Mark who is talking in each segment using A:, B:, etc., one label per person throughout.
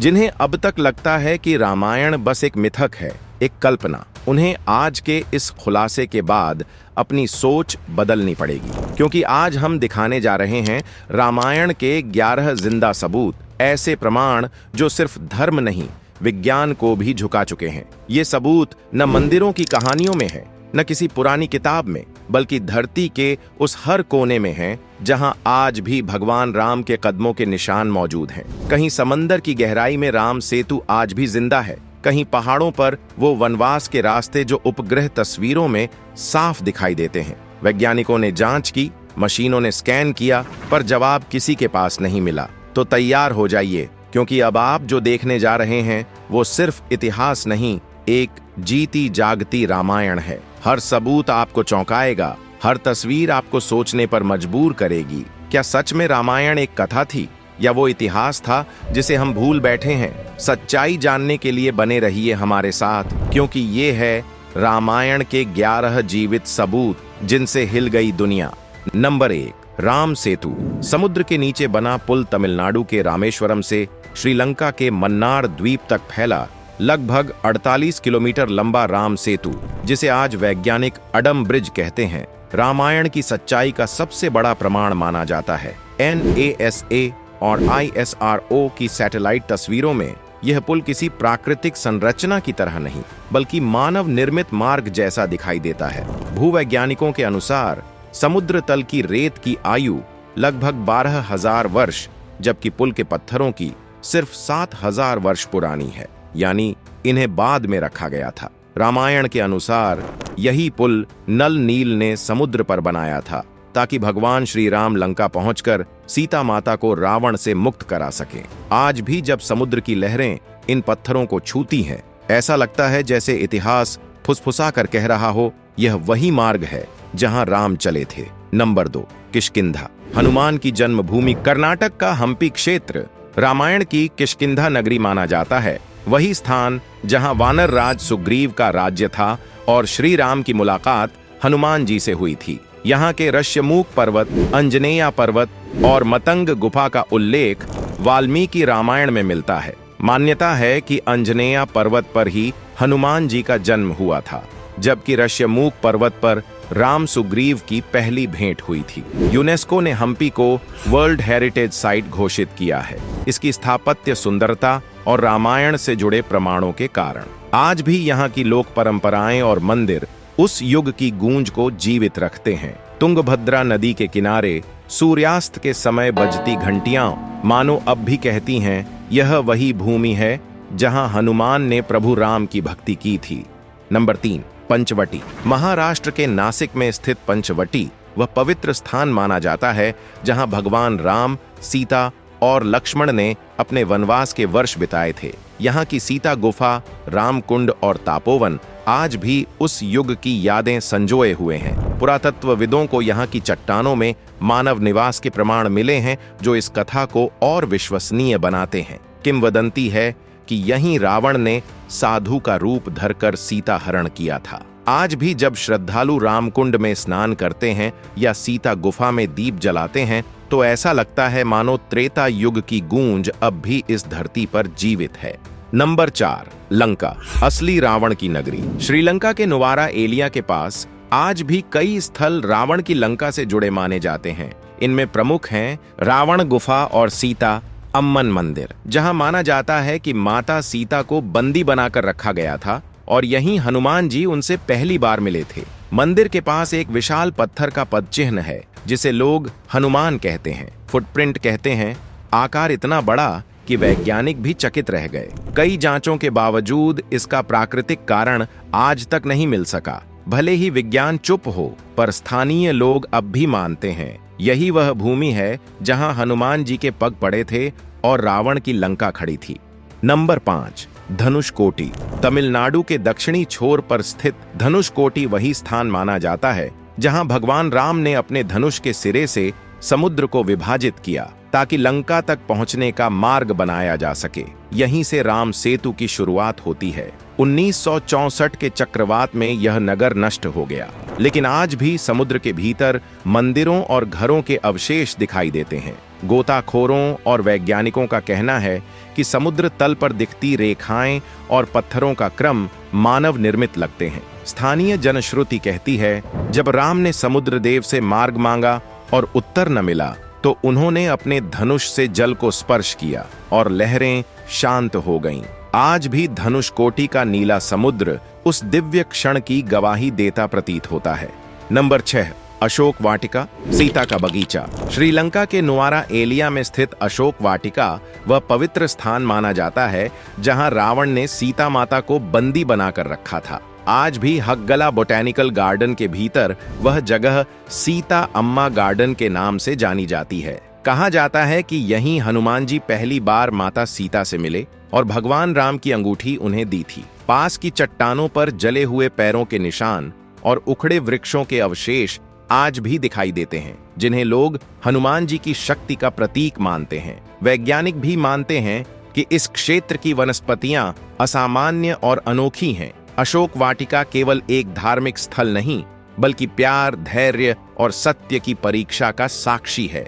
A: जिन्हें अब तक लगता है कि रामायण बस एक मिथक है, एक कल्पना, उन्हें आज के इस खुलासे के बाद अपनी सोच बदलनी पड़ेगी, क्योंकि आज हम दिखाने जा रहे हैं रामायण के 11 जिंदा सबूत, ऐसे प्रमाण जो सिर्फ धर्म नहीं, विज्ञान को भी झुका चुके हैं। ये सबूत न मंदिरों की कहानियों में है, न किसी पुरानी किताब में, बल्कि धरती के उस हर कोने में हैं जहां आज भी भगवान राम के कदमों के निशान मौजूद हैं। कहीं समंदर की गहराई में राम सेतु आज भी जिंदा है, कहीं पहाड़ों पर वो वनवास के रास्ते जो उपग्रह तस्वीरों में साफ दिखाई देते हैं। वैज्ञानिकों ने जांच की, मशीनों ने स्कैन किया, पर जवाब किसी के पास नहीं मिला। तो तैयार हो जाइए, क्योंकि अब आप जो देखने जा रहे हैं वो सिर्फ इतिहास नहीं, एक जीती जागती रामायण है। हर सबूत आपको चौंकाएगा, हर तस्वीर आपको सोचने पर मजबूर करेगी। क्या सच में रामायण एक कथा थी, या वो इतिहास था जिसे हम भूल बैठे हैं? सच्चाई जानने के लिए बने रहिए हमारे साथ, क्योंकि ये है रामायण के 11 जीवित सबूत जिनसे हिल गई दुनिया। नंबर 1, राम सेतु। समुद्र के नीचे बना पुल तमिलनाडु के रामेश्वरम से श्रीलंका के मन्नार द्वीप तक फैला लगभग 48 किलोमीटर लंबा राम सेतु, जिसे आज वैज्ञानिक अडम ब्रिज कहते हैं, रामायण की सच्चाई का सबसे बड़ा प्रमाण माना जाता है। NASA और ISRO की सैटेलाइट तस्वीरों में यह पुल किसी प्राकृतिक संरचना की तरह नहीं, बल्कि मानव निर्मित मार्ग जैसा दिखाई देता है। भूवैज्ञानिकों के अनुसार समुद्र तल की रेत की आयु लगभग 12,000 वर्ष, जबकि पुल के पत्थरों की सिर्फ 7,000 वर्ष पुरानी है, यानी इन्हें बाद में रखा गया था। रामायण के अनुसार यही पुल नल नील ने समुद्र पर बनाया था, ताकि भगवान श्री राम लंका पहुंचकर सीता माता को रावण से मुक्त करा सकें। आज भी जब समुद्र की लहरें इन पत्थरों को छूती हैं, ऐसा लगता है जैसे इतिहास फुसफुसा कर कह रहा हो, यह वही मार्ग है जहां राम चले थे। नंबर 2, किष्किंधा। हनुमान की जन्मभूमि कर्नाटक का हम्पी क्षेत्र रामायण की किष्किंधा नगरी माना जाता है। वही स्थान जहां वानर राज सुग्रीव का राज्य था और श्री राम की मुलाकात हनुमान जी से हुई थी। यहाँ के ऋष्यमूक पर्वत, अंजनेया पर्वत और मतंग गुफा का उल्लेख वाल्मीकि रामायण में मिलता है। मान्यता है कि अंजनेया पर्वत पर ही हनुमान जी का जन्म हुआ था, जबकि ऋष्यमूक पर्वत पर राम सुग्रीव की पहली भेंट हुई थी। यूनेस्को ने हम्पी को वर्ल्ड हेरिटेज साइट घोषित किया है, इसकी स्थापत्य सुंदरता और रामायण से जुड़े प्रमाणों के कारण। आज भी यहाँ की लोक परंपराएं और मंदिर उस युग की गूंज को जीवित रखते हैं। तुंगभद्रा नदी के किनारे सूर्यास्त के समय बजती घंटियां मानो अब भी कहती हैं, यह वही भूमि है जहां हनुमान ने प्रभु राम की भक्ति की थी। नंबर 3, पंचवटी। महाराष्ट्र के नासिक में स्थित पंचवटी वह पवित्र स्थान माना जाता है जहां भगवान राम, सीता और लक्ष्मण ने अपने वनवास के वर्ष बिताए थे। यहाँ की सीता गुफा, रामकुंड और तापोवन आज भी उस युग की यादें संजोए हुए हैं। पुरातत्वविदों को यहाँ की चट्टानों में मानव निवास के प्रमाण मिले हैं, जो इस कथा को और विश्वसनीय बनाते हैं। किंवदंती है कि यहीं रावण ने साधु का रूप धरकर सीता हरण किया था। आज भी जब श्रद्धालु रामकुंड में स्नान करते हैं या सीता गुफा में दीप जलाते हैं, तो ऐसा लगता है मानो त्रेता युग की गूंज अब भी इस धरती पर जीवित है। नंबर 4, लंका, असली रावण की नगरी। श्रीलंका के नुवारा एलिया के पास आज भी कई स्थल रावण की लंका से जुड़े माने जाते हैं। इनमें प्रमुख हैं रावण गुफा और सीता अम्मन मंदिर, जहां माना जाता है कि माता सीता को बंदी बनाकर रखा गया था और यहीं हनुमान जी उनसे पहली बार मिले थे। मंदिर के पास एक विशाल पत्थर का पदचिह्न है, जिसे लोग हनुमान कहते हैं, फुटप्रिंट कहते हैं। आकार इतना बड़ा कि वैज्ञानिक भी चकित रह गए। कई जांचों के बावजूद इसका प्राकृतिक कारण आज तक नहीं मिल सका। भले ही विज्ञान चुप हो, पर स्थानीय लोग अब भी मानते हैं यही वह भूमि है जहां हनुमान जी के पग पड़े थे और रावण की लंका खड़ी थी। नंबर 5, धनुषकोटी। तमिलनाडु के दक्षिणी छोर पर स्थित धनुषकोटी वही स्थान माना जाता है जहां भगवान राम ने अपने धनुष के सिरे से समुद्र को विभाजित किया ताकि लंका तक पहुंचने का मार्ग बनाया जा सके। यहीं से राम सेतु की शुरुआत होती है। 1964 के चक्रवात में यह नगर नष्ट हो गया, लेकिन आज भी समुद्र के भीतर मंदिरों और घरों के अवशेष दिखाई देते हैं। गोताखोरों और वैज्ञानिकों का कहना है कि समुद्र तल पर दिखती रेखाएं और पत्थरों का क्रम मानव निर्मित लगते हैं। स्थानीय जनश्रुति कहती है, जब राम ने समुद्र देव से मार्ग मांगा और उत्तर न मिला तो उन्होंने अपने धनुष से जल को स्पर्श किया और लहरें शांत हो गईं। आज भी धनुष कोटि का नीला समुद्र उस दिव्य क्षण की गवाही देता प्रतीत होता है। नंबर 6, अशोक वाटिका, सीता का बगीचा। श्रीलंका के नुआरा एलिया में स्थित अशोक वाटिका वह पवित्र स्थान माना जाता है जहां रावण ने सीता माता को बंदी बनाकर रखा था। आज भी हक्गला बोटैनिकल गार्डन के भीतर वह जगह सीता अम्मा गार्डन के नाम से जानी जाती है। कहा जाता है कि यहीं हनुमान जी पहली बार माता सीता से मिले और भगवान राम की अंगूठी उन्हें दी थी। पास की चट्टानों पर जले हुए पैरों के निशान और उखड़े वृक्षों के अवशेष आज भी दिखाई देते हैं, जिन्हें लोग हनुमान जी की शक्ति का प्रतीक मानते हैं। वैज्ञानिक भी मानते हैं कि इस क्षेत्र की वनस्पतियां असामान्य और अनोखी हैं। अशोक वाटिका केवल एक धार्मिक स्थल नहीं, बल्कि प्यार, धैर्य और सत्य की परीक्षा का साक्षी है।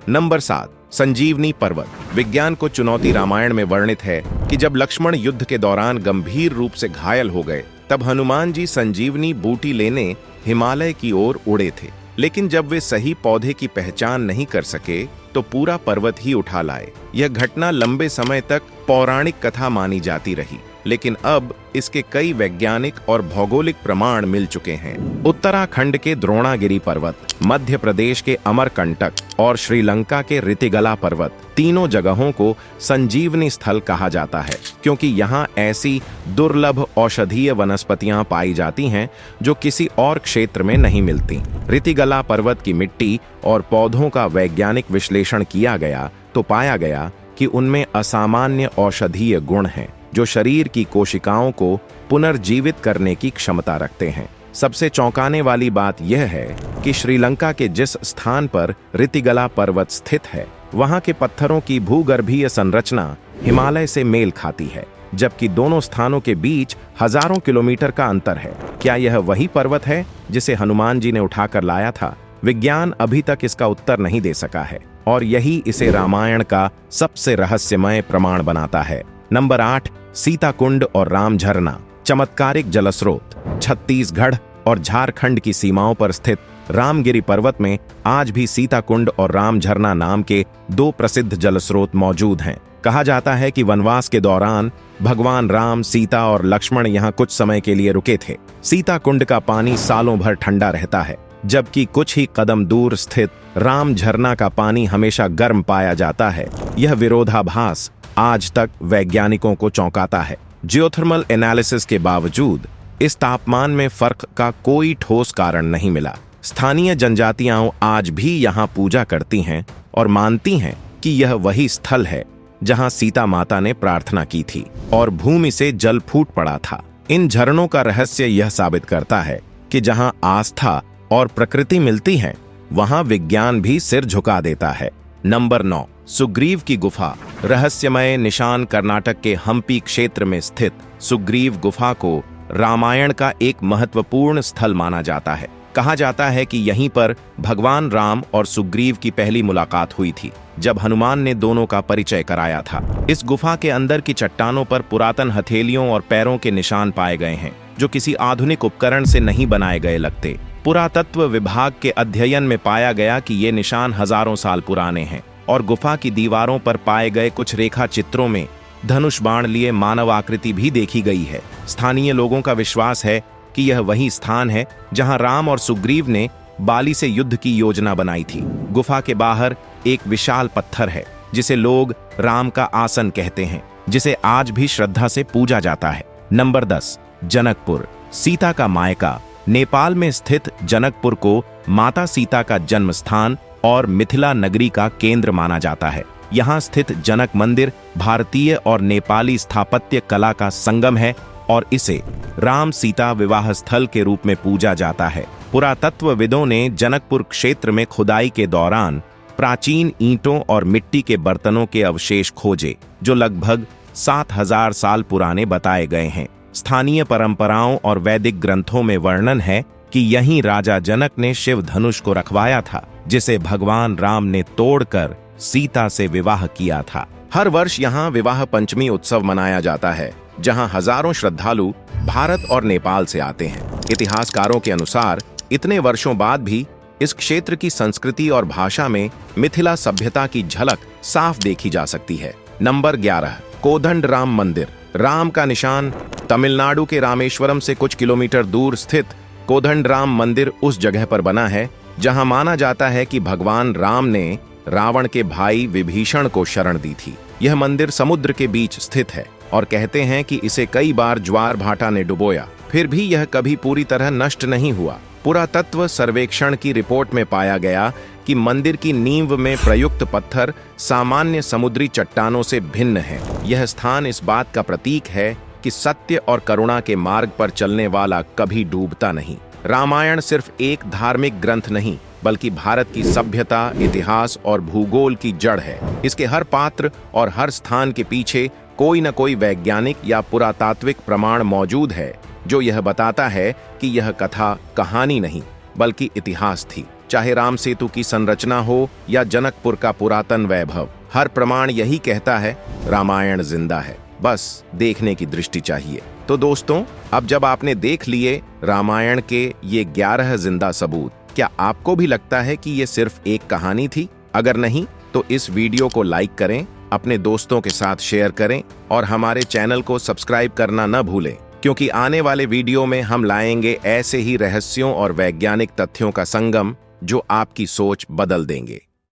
A: नंबर 7, संजीवनी पर्वत। विज्ञान को चुनौती रामायण में वर्णित है कि जब लक्ष्मण युद्ध के दौरान गंभीर रूप से घायल हो गए, तब हनुमान जी संजीवनी बूटी लेने हिमालय की ओर उड़े थे। लेकिन जब वे सही पौधे की पहचान नहीं कर सके तो पूरा पर्वत ही उठा लाए। यह घटना लंबे समय तक पौराणिक कथा मानी जाती रही, लेकिन अब इसके कई वैज्ञानिक और भौगोलिक प्रमाण मिल चुके हैं। उत्तराखंड के द्रोणागिरी पर्वत, मध्य प्रदेश के अमरकंटक और श्रीलंका के रितिगला पर्वत, तीनों जगहों को संजीवनी स्थल कहा जाता है, क्योंकि यहाँ ऐसी दुर्लभ औषधीय वनस्पतियां पाई जाती हैं जो किसी और क्षेत्र में नहीं मिलती। रितिगला पर्वत की मिट्टी और पौधों का वैज्ञानिक विश्लेषण किया गया तो पाया गया कि उनमें असामान्य औषधीय गुण हैं, जो शरीर की कोशिकाओं को पुनर्जीवित करने की क्षमता रखते हैं। सबसे चौंकाने वाली बात यह है कि श्रीलंका के जिस स्थान पर रितिगला पर्वत स्थित है, वहां के पत्थरों की भूगर्भीय संरचना हिमालय से मेल खाती है, जबकि दोनों स्थानों के बीच हजारों किलोमीटर का अंतर है। क्या यह वही पर्वत है जिसे हनुमान जी ने उठाकर लाया था? विज्ञान अभी तक इसका उत्तर नहीं दे सका है, और यही इसे रामायण का सबसे रहस्यमय प्रमाण बनाता है। नंबर 8, सीता कुंड और राम झरना। चमत्कारिक जलस्रोत। छत्तीसगढ़ और झारखंड की सीमाओं पर स्थित रामगिरी पर्वत में आज भी सीता कुंड और राम झरना नाम के 2 प्रसिद्ध जलस्रोत मौजूद हैं। कहा जाता है कि वनवास के दौरान भगवान राम, सीता और लक्ष्मण यहाँ कुछ समय के लिए रुके थे। सीता कुंड का पानी सालों भर ठंडा रहता है, जबकि कुछ ही कदम दूर स्थित राम झरना का पानी हमेशा गर्म पाया जाता है। यह विरोधाभास आज तक वैज्ञानिकों को चौंकाता है। जियोथर्मल एनालिसिस के बावजूद इस तापमान में फर्क का कोई ठोस कारण नहीं मिला। स्थानीय जनजातियां आज भी यहाँ पूजा करती हैं और मानती हैं कि यह वही स्थल है जहाँ सीता माता ने प्रार्थना की थी और भूमि से जल फूट पड़ा था। इन झरनों का रहस्य यह साबित करता है कि जहाँ आस्था और प्रकृति मिलती है, वहाँ विज्ञान भी सिर झुका देता है। नंबर 9, सुग्रीव की गुफा। रहस्यमय निशान कर्नाटक के हम्पी क्षेत्र में स्थित सुग्रीव गुफा को रामायण का एक महत्वपूर्ण स्थल माना जाता है। कहा जाता है कि यहीं पर भगवान राम और सुग्रीव की पहली मुलाकात हुई थी, जब हनुमान ने दोनों का परिचय कराया था। इस गुफा के अंदर की चट्टानों पर पुरातन हथेलियों और पैरों के निशान पाए गए हैं, जो किसी आधुनिक उपकरण से नहीं बनाए गए लगते। पुरातत्व विभाग के अध्ययन में पाया गया कि ये निशान हजारों साल पुराने हैं, और गुफा की दीवारों पर पाए गए कुछ रेखा चित्रों में धनुष बाण लिए मानव आकृति भी देखी गई है। स्थानीय लोगों का विश्वास है कि यह वही स्थान है जहां राम और सुग्रीव ने बाली से युद्ध की योजना बनाई थी। गुफा के बाहर एक विशाल पत्थर है जिसे लोग राम का आसन कहते हैं, जिसे आज भी श्रद्धा से पूजा जाता है। नंबर 10, जनकपुर। सीता का मायका। नेपाल में स्थित जनकपुर को माता सीता का जन्म स्थान और मिथिला नगरी का केंद्र माना जाता है। यहाँ स्थित जनक मंदिर भारतीय और नेपाली स्थापत्य कला का संगम है और इसे राम सीता विवाह स्थल के रूप में पूजा जाता है। पुरातत्वविदों ने जनकपुर क्षेत्र में खुदाई के दौरान प्राचीन ईंटों और मिट्टी के बर्तनों के अवशेष खोजे जो लगभग 7000 साल पुराने बताए गए हैं। स्थानीय परंपराओं और वैदिक ग्रंथों में वर्णन है कि यहीं राजा जनक ने शिव धनुष को रखवाया था, जिसे भगवान राम ने तोड़कर सीता से विवाह किया था। हर वर्ष यहाँ विवाह पंचमी उत्सव मनाया जाता है, जहाँ हजारों श्रद्धालु भारत और नेपाल से आते हैं। इतिहासकारों के अनुसार इतने वर्षों बाद भी इस क्षेत्र की संस्कृति और भाषा में मिथिला सभ्यता की झलक साफ देखी जा सकती है। नंबर 11, कोदंड राम मंदिर। राम का निशान। तमिलनाडु के रामेश्वरम से कुछ किलोमीटर दूर स्थित कोदंड राम मंदिर उस जगह पर बना है जहां माना जाता है कि भगवान राम ने रावण के भाई विभीषण को शरण दी थी। यह मंदिर समुद्र के बीच स्थित है और कहते हैं कि इसे कई बार ज्वार भाटा ने डुबोया, फिर भी यह कभी पूरी तरह नष्ट नहीं हुआ। पुरातत्व सर्वेक्षण की रिपोर्ट में पाया गया कि मंदिर की नींव में प्रयुक्त पत्थर सामान्य समुद्री चट्टानों से भिन्न है। यह स्थान इस बात का प्रतीक है कि सत्य और करुणा के मार्ग पर चलने वाला कभी डूबता नहीं। रामायण सिर्फ एक धार्मिक ग्रंथ नहीं, बल्कि भारत की सभ्यता, इतिहास और भूगोल की जड़ है। इसके हर पात्र और हर स्थान के पीछे कोई न कोई वैज्ञानिक या पुरातात्विक प्रमाण मौजूद है, जो यह बताता है कि यह कथा कहानी नहीं बल्कि इतिहास थी। चाहे राम सेतु की संरचना हो या जनकपुर का पुरातन वैभव, हर प्रमाण यही कहता है, रामायण जिंदा है, बस देखने की दृष्टि चाहिए। तो दोस्तों, अब जब आपने देख लिए रामायण के ये 11 जिंदा सबूत, क्या आपको भी लगता है कि ये सिर्फ एक कहानी थी? अगर नहीं तो इस वीडियो को लाइक करें, अपने दोस्तों के साथ शेयर करें और हमारे चैनल को सब्सक्राइब करना न भूलें, क्योंकि आने वाले वीडियो में हम लाएंगे ऐसे ही रहस्यों और वैज्ञानिक तथ्यों का संगम जो आपकी सोच बदल देंगे।